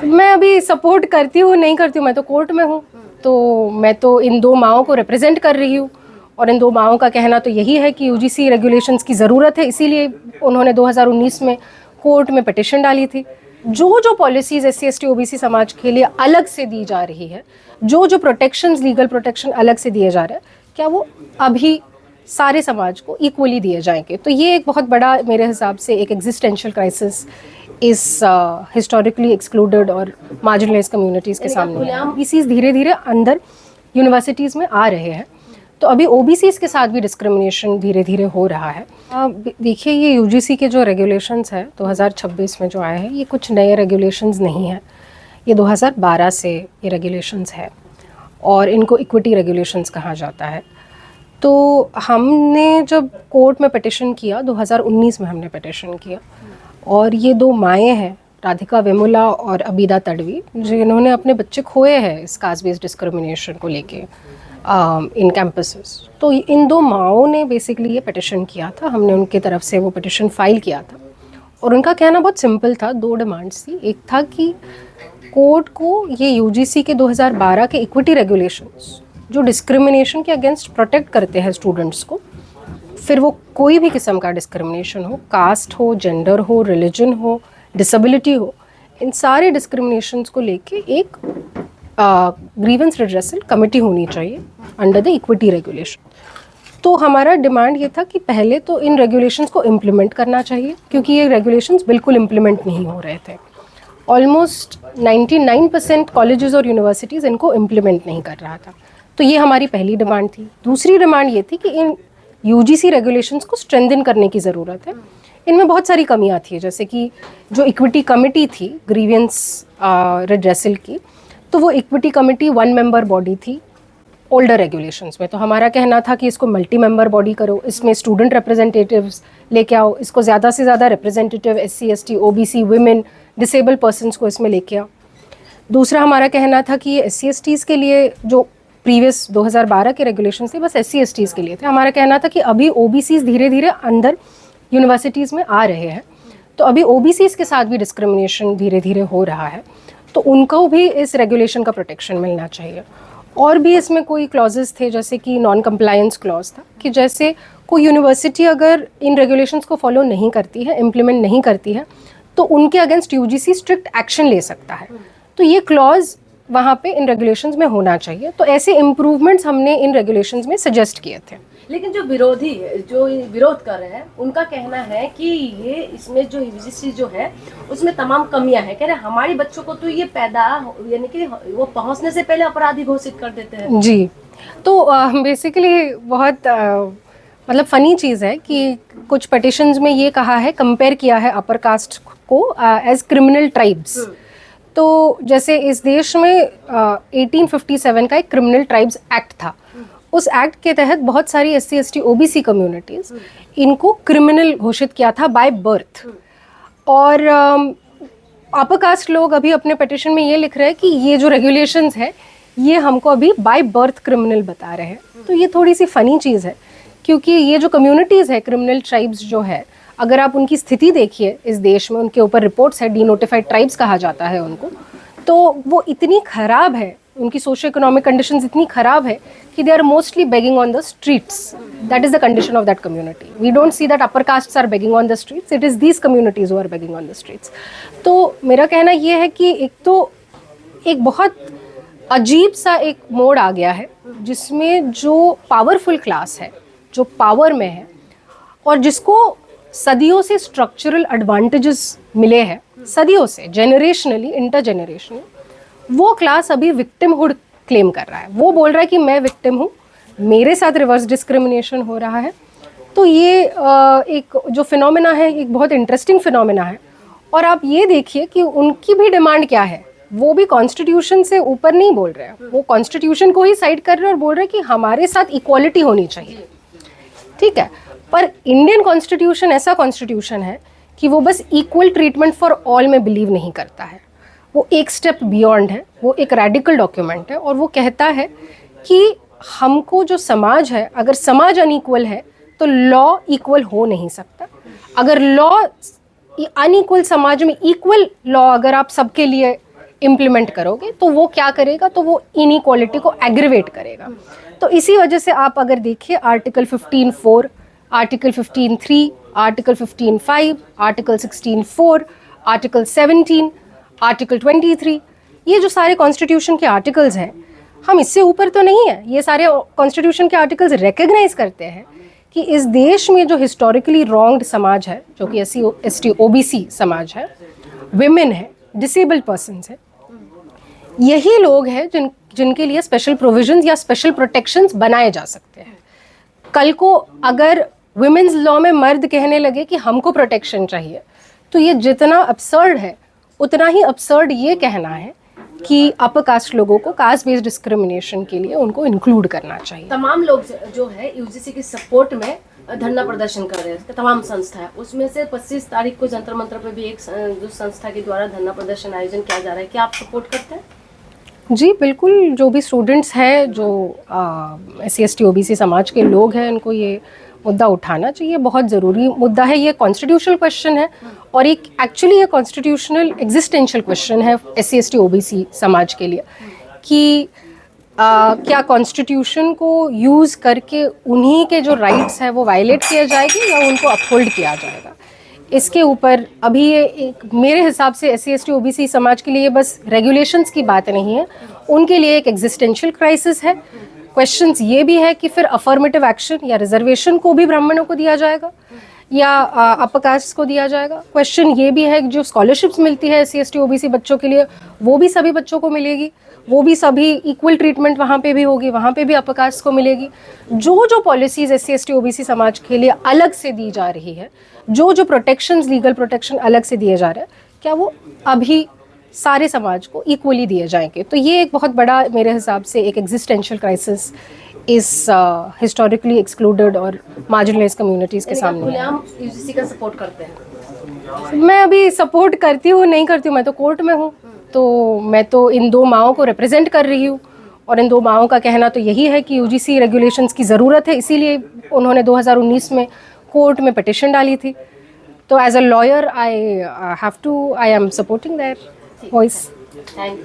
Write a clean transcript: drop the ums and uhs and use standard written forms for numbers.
मैं अभी सपोर्ट करती हूँ नहीं करती हूँ, मैं तो कोर्ट में हूँ, तो मैं तो इन दो माओं को रिप्रेजेंट कर रही हूँ और इन दो माओं का कहना तो यही है कि यूजीसी रेगुलेशंस की ज़रूरत है, इसीलिए उन्होंने 2019 में कोर्ट में पिटिशन डाली थी। जो जो पॉलिसीज़ SC ST OBC समाज के लिए अलग से दी जा रही है, जो जो प्रोटेक्शंस, लीगल प्रोटेक्शन अलग से दिए जा रहे हैं, क्या वो अभी सारे समाज को इक्वली दिए जाएंगे? तो ये एक बहुत बड़ा, मेरे हिसाब से एक एग्जिस्टेंशियल क्राइसिस इस हिस्टोरिकली एक्सक्लूडेड और मार्जिनलाइज कम्युनिटीज़ के सामने है। ओबीसीज धीरे धीरे अंदर यूनिवर्सिटीज़ में आ रहे हैं, तो अभी ओबीसीज के साथ भी डिस्क्रिमिनेशन धीरे धीरे हो रहा है। देखिए, ये यूजीसी के जो रेगुलेशंस हैं 2026 में जो आए हैं, ये कुछ नए रेगुलेशंस नहीं हैं, ये 2012 से ये रेगुलेशंस है और इनको इक्विटी रेगुलेशंस कहा जाता है। तो हमने जब कोर्ट में पिटिशन किया, 2019 में हमने पिटिशन किया, और ये दो माएँ हैं, राधिका वेमुला और अबीदा तडवी, जिन्होंने अपने बच्चे खोए हैं इस कास्ट बेस्ड डिस्क्रिमिनेशन को लेके इन कैंपसेस। तो इन दो माओं ने बेसिकली ये पिटिशन किया था, हमने उनके तरफ से वो पिटिशन फाइल किया था और उनका कहना बहुत सिंपल था। दो डिमांड्स थी। एक था कि कोर्ट को ये यूजीसी के 2012 के इक्विटी रेगुलेशंस जो डिस्क्रिमिनेशन के अगेंस्ट प्रोटेक्ट करते हैं स्टूडेंट्स को, फिर वो कोई भी किस्म का डिस्क्रिमिनेशन हो, कास्ट हो, जेंडर हो, रिलीजन हो, डिसेबिलिटी हो, इन सारे डिस्क्रिमिनेशंस को लेके एक ग्रीवेंस रिड्रेसल कमेटी होनी चाहिए अंडर द इक्विटी रेगुलेशन। तो हमारा डिमांड ये था कि पहले तो इन रेगुलेशंस को इम्प्लीमेंट करना चाहिए, क्योंकि ये रेगुलेशंस बिल्कुल इम्प्लीमेंट नहीं हो रहे थे। ऑलमोस्ट 99% कॉलेजेस और यूनिवर्सिटीज़ इनको इम्प्लीमेंट नहीं कर रहा था। तो ये हमारी पहली डिमांड थी। दूसरी डिमांड ये थी कि इन यूजीसी रेगुलेशंस को स्ट्रेंथन करने की ज़रूरत है। इनमें बहुत सारी कमियां थी, जैसे कि जो इक्विटी कमेटी थी ग्रीवियंस रिड्रेसल की, तो वो इक्विटी कमेटी 1 मेंबर बॉडी थी ओल्डर रेगुलेशंस में। तो हमारा कहना था कि इसको मल्टी मेंबर बॉडी करो, इसमें स्टूडेंट रिप्रेजेंटेटिव्स लेके आओ, इसको ज़्यादा से ज़्यादा representative SC ST OBC women disable persons को इसमें लेके आओ। दूसरा हमारा कहना था कि ये SC STs के लिए जो प्रीवियस 2012 के रेगुलेशन थे बस SC STs के लिए थे। हमारा कहना था कि अभी OBCs धीरे धीरे अंदर यूनिवर्सिटीज़ में आ रहे हैं, तो अभी OBCs के साथ भी डिस्क्रिमिनेशन धीरे धीरे हो रहा है, तो उनको भी इस रेगुलेशन का प्रोटेक्शन मिलना चाहिए। और भी इसमें कोई क्लॉजेस थे, जैसे कि नॉन कंप्लायंस क्लॉज था, कि जैसे कोई यूनिवर्सिटी अगर इन रेगुलेशंस को फॉलो नहीं करती है, इम्प्लीमेंट नहीं करती है, तो उनके अगेंस्ट यूजीसी स्ट्रिक्ट एक्शन ले सकता है। तो ये क्लॉज वहाँ पे इन रेगुलेशंस में होना चाहिए। तो ऐसे इम्प्रूवमेंट्स हमने इन रेगुलेशंस में सजेस्ट किए थे। लेकिन जो विरोध कर रहे हैं, उनका कहना है कि ये इसमें जो यूजीसी जो है उसमें तमाम कमियां हैं। कह रहे हैं हमारे बच्चों को तो ये पैदा यानी कि वो पहुंचने से पहले अपराधी घोषित कर देते हैं। जी, तो बेसिकली बहुत मतलब फ़नी चीज़ है कि कुछ पिटिशंस में ये कहा है, कंपेयर किया है अपर कास्ट को एज क्रिमिनल ट्राइब्स। तो जैसे इस देश में 1857 का एक क्रिमिनल ट्राइब्स एक्ट था, उस एक्ट के तहत बहुत सारी SC ST OBC कम्युनिटीज़ इनको क्रिमिनल घोषित किया था बाय बर्थ। और अपर कास्ट लोग अभी अपने पिटिशन में ये लिख रहे हैं कि ये जो रेगुलेशंस है ये हमको अभी बाय बर्थ क्रिमिनल बता रहे हैं। तो ये थोड़ी सी फ़नी चीज़ है, क्योंकि ये जो कम्युनिटीज़ है, क्रिमिनल ट्राइब्स जो है, अगर आप उनकी स्थिति देखिए इस देश में, उनके ऊपर रिपोर्ट्स है, डीनोटिफाइड ट्राइब्स कहा जाता है उनको, तो वो इतनी ख़राब है, उनकी सोशो इकोनॉमिक कंडीशंस इतनी ख़राब है कि they are mostly begging on the streets. That is the condition of that community. We don't see that upper castes are begging on the streets, it is these communities who are begging on the streets. तो मेरा कहना ये है कि एक तो एक बहुत अजीब सा एक मोड आ गया है, जिसमें जो पावरफुल क्लास है, जो पावर में है और जिसको सदियों से स्ट्रक्चरल एडवांटेजेस मिले हैं, सदियों से, जनरेशनली, इंटरजेनरेशनली, वो क्लास अभी विक्टिमहुड क्लेम कर रहा है। वो बोल रहा है कि मैं विक्टिम हूँ, मेरे साथ रिवर्स डिस्क्रिमिनेशन हो रहा है। तो ये एक जो फिनोमेना है, एक बहुत इंटरेस्टिंग फिनोमेना है। और आप ये देखिए कि उनकी भी डिमांड क्या है, वो भी कॉन्स्टिट्यूशन से ऊपर नहीं बोल रहे हैं, वो कॉन्स्टिट्यूशन को ही साइड कर रहे हैं और बोल रहे हैं कि हमारे साथ इक्वालिटी होनी चाहिए। ठीक है, पर इंडियन कॉन्स्टिट्यूशन ऐसा कॉन्स्टिट्यूशन है कि वो बस इक्वल ट्रीटमेंट फॉर ऑल में बिलीव नहीं करता है, वो एक स्टेप बियॉन्ड है, वो एक रेडिकल डॉक्यूमेंट है। और वो कहता है कि हमको जो समाज है, अगर समाज अनइक्वल है तो लॉ इक्वल हो नहीं सकता। अगर लॉ अनइक्वल समाज में इक्वल लॉ अगर आप सबके लिए इम्प्लीमेंट करोगे तो वो क्या करेगा, तो वो इनइक्वालिटी को एग्रीवेट करेगा। तो इसी वजह से आप अगर देखिए article 15(4), article 15(3), article 15(5), article 16(4), article 17, article 23, ये जो सारे कॉन्स्टिट्यूशन के आर्टिकल्स हैं, हम इससे ऊपर तो नहीं है। ये सारे कॉन्स्टिट्यूशन के आर्टिकल्स रिकग्नाइज करते हैं कि इस देश में जो हिस्टोरिकली रॉन्ग्ड समाज है, जो कि SC, ST, OBC समाज है, विमेन है, डिसेबल्ड पर्सन्स है, यही लोग हैं जिनके लिए स्पेशल प्रोविजंस या स्पेशल प्रोटेक्शंस बनाए जा सकते हैं। कल को अगर विमेंस लॉ में मर्द कहने लगे कि हमको प्रोटेक्शन चाहिए, तो ये जितना absurd है उतना ही absurd ये कहना है कि अपर कास्ट लोगों को कास्ट बेस्ड डिस्क्रिमिनेशन के लिए उनको इंक्लूड करना चाहिए। तमाम लोग जो है यूजीसी के सपोर्ट में धरना प्रदर्शन कर रहे हैं, तमाम संस्था है, उसमें से 25 तारीख को जंतर मंतर पर भी एक जो संस्था के द्वारा धरना प्रदर्शन आयोजन किया जा रहा है, क्या आप सपोर्ट करते हैं? जी बिल्कुल, जो भी स्टूडेंट्स हैं, जो SC, ST, OBC समाज के लोग हैं, उनको ये मुद्दा उठाना चाहिए। बहुत ज़रूरी मुद्दा है, ये कॉन्स्टिट्यूशनल क्वेश्चन है और एक एक्चुअली ये कॉन्स्टिट्यूशनल एग्जिस्टेंशियल क्वेश्चन है SC, ST, OBC समाज के लिए कि क्या कॉन्स्टिट्यूशन को यूज़ करके उन्हीं के जो राइट्स हैं वो वायलेट किया जाएगी या उनको अपहोल्ड किया जाएगा। इसके ऊपर अभी ये एक मेरे हिसाब से SC, ST, OBC समाज के लिए बस रेगुलेशंस की बात नहीं है, उनके लिए एक एग्जिस्टेंशियल क्राइसिस है। क्वेश्चंस ये भी है कि फिर अफर्मेटिव एक्शन या रिजर्वेशन को भी ब्राह्मणों को दिया जाएगा या अपर कास्ट को दिया जाएगा। क्वेश्चन ये भी है कि जो स्कॉलरशिप्स मिलती है SC, ST, OBC बच्चों के लिए, वो भी सभी बच्चों को मिलेगी, वो भी सभी इक्वल ट्रीटमेंट वहाँ पे भी होगी, वहाँ पे भी अपर कास्ट को मिलेगी। जो पॉलिसीज़ SC, ST, OBC समाज के लिए अलग से दी जा रही है, जो प्रोटेक्शंस, लीगल प्रोटेक्शन अलग से दिए जा रहे हैं, क्या वो अभी सारे समाज को इक्वली दिए जाएंगे? तो ये एक बहुत बड़ा मेरे हिसाब से एक एग्जिस्टेंशियल क्राइसिस इस हिस्टोरिकली एक्सक्लूडेड और मार्जिनलाइज्ड कम्युनिटीज़ के सामने है। यूजीसी का सपोर्ट करते हैं? मैं अभी सपोर्ट करती हूँ नहीं करती हूँ, मैं तो कोर्ट में हूँ, तो मैं तो इन दो माओं को रिप्रेजेंट कर रही हूँ और इन दो माओं का कहना तो यही है कि UGC रेगुलेशंस की ज़रूरत है, इसीलिए उन्होंने 2019 में कोर्ट में पिटिशन डाली थी। तो as a lawyer I am supporting their voice. Thank you.